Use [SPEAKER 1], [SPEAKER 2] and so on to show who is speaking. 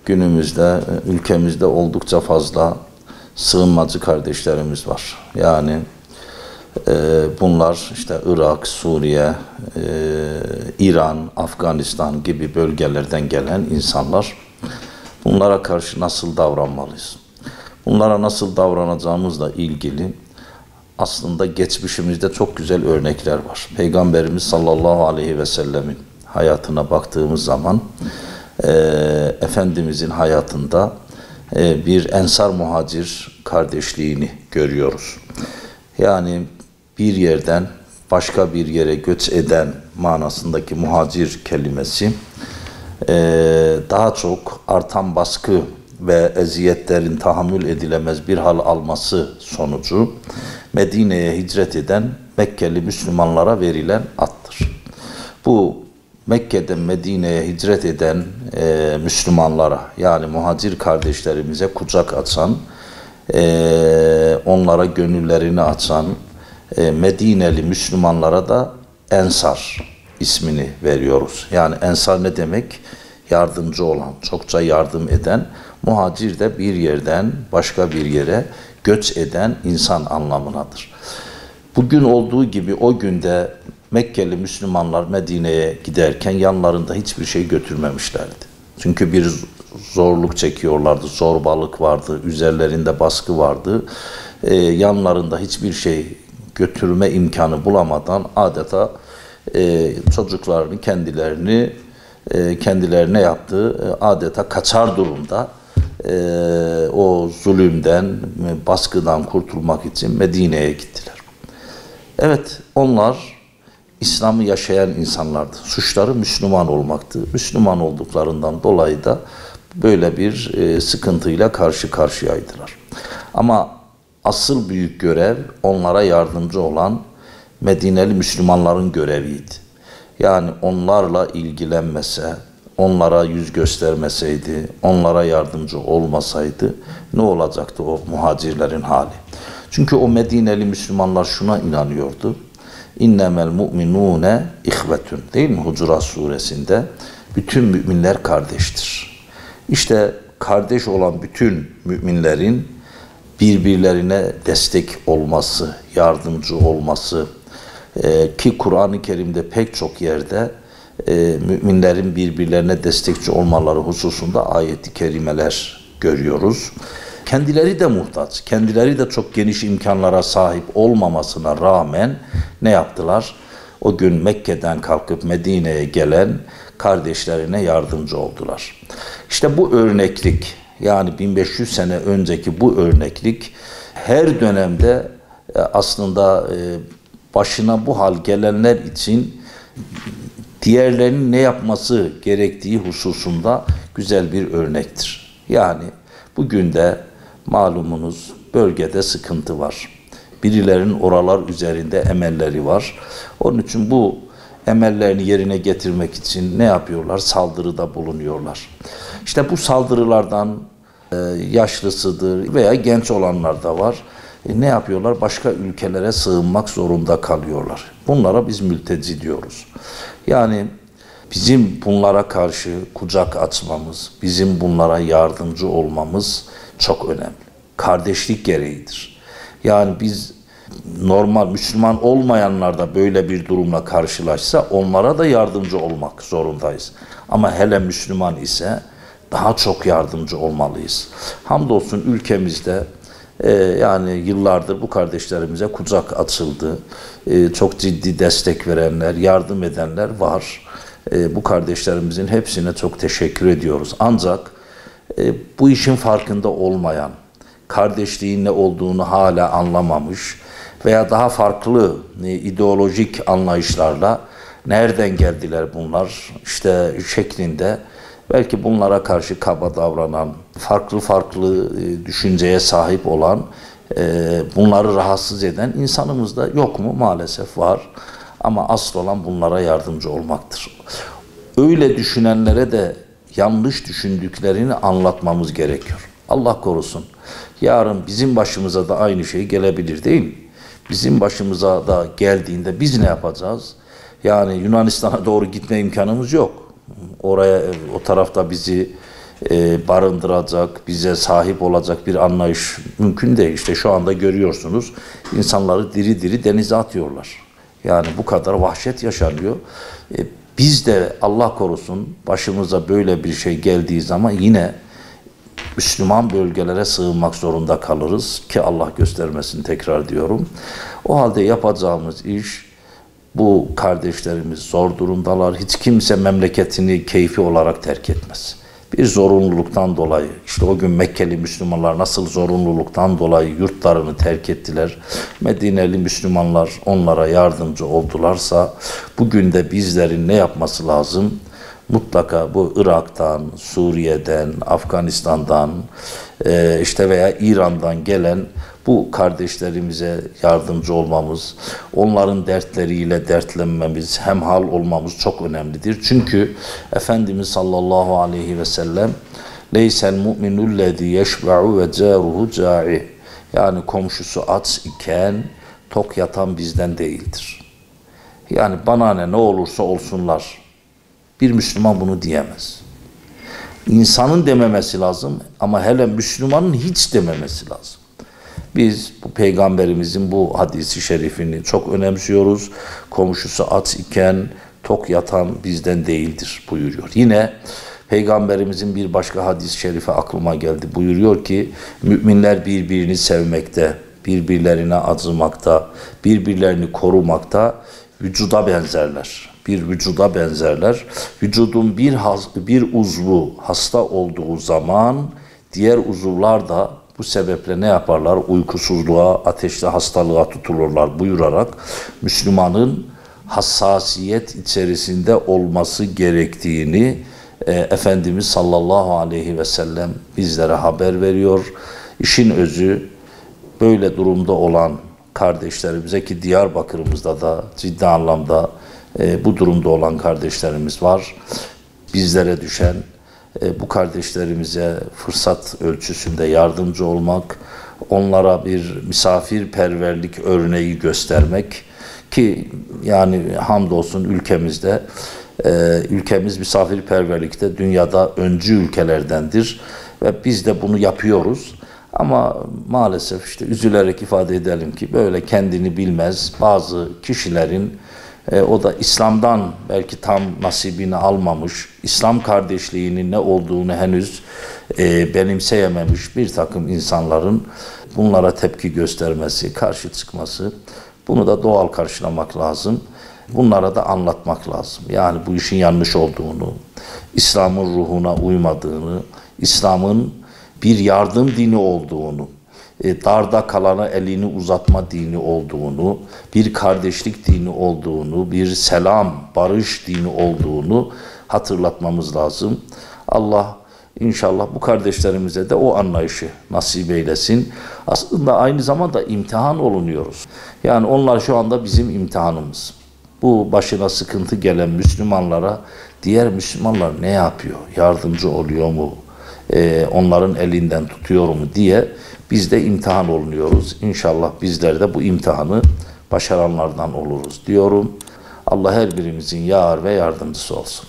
[SPEAKER 1] günümüzde ülkemizde oldukça fazla sığınmacı kardeşlerimiz var. Yani bunlar işte Irak, Suriye, İran, Afganistan gibi bölgelerden gelen insanlar. Bunlara karşı nasıl davranmalıyız? Bunlara nasıl davranacağımızla ilgili aslında geçmişimizde çok güzel örnekler var. Peygamberimiz sallallahu aleyhi ve sellemin hayatına baktığımız zaman Efendimizin hayatında bir ensar muhacir kardeşliğini görüyoruz. Yani bir yerden başka bir yere göç eden manasındaki muhacir kelimesi daha çok artan baskı ve eziyetlerin tahammül edilemez bir hal alması sonucu Medine'ye hicret eden Mekkeli Müslümanlara verilen addır. Bu Mekke'den Medine'ye hicret eden Müslümanlara, yani muhacir kardeşlerimize kucak açan, onlara gönüllerini açan Medineli Müslümanlara da Ensar ismini veriyoruz. Yani Ensar ne demek? Yardımcı olan, çokça yardım eden, muhacir de bir yerden başka bir yere göç eden insan anlamındadır. Bugün olduğu gibi o günde Mekkeli Müslümanlar Medine'ye giderken yanlarında hiçbir şey götürmemişlerdi. Çünkü bir zorluk çekiyorlardı, zorbalık vardı, üzerlerinde baskı vardı. Yanlarında hiçbir şey götürme imkanı bulamadan adeta çocuklarını kendilerine yaptığı adeta kaçar durumda o zulümden, baskıdan kurtulmak için Medine'ye gittiler. Evet, onlar İslam'ı yaşayan insanlardı. Suçları Müslüman olmaktı. Müslüman olduklarından dolayı da böyle bir sıkıntıyla karşı karşıyaydılar. Ama asıl büyük görev onlara yardımcı olan Medineli Müslümanların göreviydi. Yani onlarla ilgilenmese, onlara yüz göstermeseydi, onlara yardımcı olmasaydı ne olacaktı o muhacirlerin hali? Çünkü o Medineli Müslümanlar şuna inanıyordu. İnnemel mu'minûne ihvetun, değil mi Hucurat suresinde? Bütün müminler kardeştir. İşte kardeş olan bütün müminlerin birbirlerine destek olması, yardımcı olması ki Kur'an-ı Kerim'de pek çok yerde müminlerin birbirlerine destekçi olmaları hususunda ayet-i kerimeler görüyoruz. Kendileri de muhtaç, kendileri de çok geniş imkanlara sahip olmamasına rağmen ne yaptılar? O gün Mekke'den kalkıp Medine'ye gelen kardeşlerine yardımcı oldular. İşte bu örneklik, yani 1500 sene önceki bu örneklik her dönemde aslında başına bu hal gelenler için diğerlerinin ne yapması gerektiği hususunda güzel bir örnektir. Yani bugün de malumunuz bölgede sıkıntı var. Birilerinin oralar üzerinde emelleri var. Onun için bu emellerini yerine getirmek için ne yapıyorlar? Saldırıda bulunuyorlar. İşte bu saldırılardan yaşlısıdır veya genç olanlar da var. Ne yapıyorlar? Başka ülkelere sığınmak zorunda kalıyorlar. Bunlara biz mülteci diyoruz. Yani bizim bunlara karşı kucak açmamız, bizim bunlara yardımcı olmamız çok önemli. Kardeşlik gereğidir. Yani biz normal Müslüman olmayanlar da böyle bir durumla karşılaşsa onlara da yardımcı olmak zorundayız. Ama hele Müslüman ise daha çok yardımcı olmalıyız. Hamdolsun ülkemizde yani yıllardır bu kardeşlerimize kucak açıldı. Çok ciddi destek verenler, yardım edenler var. Bu kardeşlerimizin hepsine çok teşekkür ediyoruz. Ancak bu işin farkında olmayan, kardeşliğin ne olduğunu hala anlamamış veya daha farklı ideolojik anlayışlarla nereden geldiler bunlar işte şeklinde belki bunlara karşı kaba davranan, farklı düşünceye sahip olan, bunları rahatsız eden insanımız da yok mu? Maalesef var. Ama asıl olan bunlara yardımcı olmaktır. Öyle düşünenlere de yanlış düşündüklerini anlatmamız gerekiyor. Allah korusun. Yarın bizim başımıza da aynı şey gelebilir değil mi? Bizim başımıza da geldiğinde biz ne yapacağız? Yani Yunanistan'a doğru gitme imkanımız yok. Oraya, o tarafta bizi barındıracak, bize sahip olacak bir anlayış mümkün değil. İşte şu anda görüyorsunuz, insanları diri diri denize atıyorlar. Yani bu kadar vahşet yaşanıyor. Biz de Allah korusun başımıza böyle bir şey geldiği zaman yine Müslüman bölgelere sığınmak zorunda kalırız ki Allah göstermesin, tekrar diyorum. O halde yapacağımız iş, bu kardeşlerimiz zor durumdalar. Hiç kimse memleketini keyfi olarak terk etmez. Bir zorunluluktan dolayı, işte o gün Mekkeli Müslümanlar nasıl zorunluluktan dolayı yurtlarını terk ettiler, Medineli Müslümanlar onlara yardımcı oldularsa, bugün de bizlerin ne yapması lazım? Mutlaka bu Irak'tan, Suriye'den, Afganistan'dan, işte veya İran'dan gelen bu kardeşlerimize yardımcı olmamız, onların dertleriyle dertlenmemiz, hemhal olmamız çok önemlidir. Çünkü Efendimiz sallallahu aleyhi ve sellem leysel mu'minullezî yeşbe'u ve câruhu câ'i, yani komşusu aç iken tok yatan bizden değildir. Yani bana ne olursa olsunlar. Bir Müslüman bunu diyemez. İnsanın dememesi lazım ama hele Müslümanın hiç dememesi lazım. Biz bu Peygamberimizin bu hadisi şerifini çok önemsiyoruz. Komşusu aç iken tok yatan bizden değildir buyuruyor. Yine Peygamberimizin bir başka hadis-i şerifi aklıma geldi. Buyuruyor ki müminler birbirini sevmekte, birbirlerine acımakta, birbirlerini korumakta vücuda benzerler. Bir vücuda benzerler. Vücudun bir uzvu hasta olduğu zaman diğer uzuvlar da bu sebeple ne yaparlar? Uykusuzluğa, ateşli hastalığa tutulurlar buyurarak Müslümanın hassasiyet içerisinde olması gerektiğini Efendimiz sallallahu aleyhi ve sellem bizlere haber veriyor. İşin özü, böyle durumda olan kardeşlerimize, ki Diyarbakır'ımızda da ciddi anlamda bu durumda olan kardeşlerimiz var. Bizlere düşen bu kardeşlerimize fırsat ölçüsünde yardımcı olmak, onlara bir misafirperverlik örneği göstermek ki yani hamdolsun ülkemizde ülkemiz misafirperverlikte dünyada öncü ülkelerdendir ve biz de bunu yapıyoruz. Ama maalesef işte üzülerek ifade edelim ki böyle kendini bilmez bazı kişilerin, o da İslam'dan belki tam nasibini almamış, İslam kardeşliğinin ne olduğunu henüz benimseyememiş bir takım insanların bunlara tepki göstermesi, karşı çıkması, bunu da doğal karşılamak lazım. Bunlara da anlatmak lazım. Yani bu işin yanlış olduğunu, İslam'ın ruhuna uymadığını, İslam'ın bir yardım dini olduğunu, darda kalana elini uzatma dini olduğunu, bir kardeşlik dini olduğunu, bir selam, barış dini olduğunu hatırlatmamız lazım. Allah inşallah bu kardeşlerimize de o anlayışı nasip eylesin. Aslında aynı zamanda imtihan olunuyoruz. Yani onlar şu anda bizim imtihanımız. Bu başına sıkıntı gelen Müslümanlara diğer Müslümanlar ne yapıyor? Yardımcı oluyor mu? Onların elinden tutuyor mu diye biz de imtihan olunuyoruz. İnşallah bizler de bu imtihanı başaranlardan oluruz diyorum. Allah her birimizin yar ve yardımcısı olsun.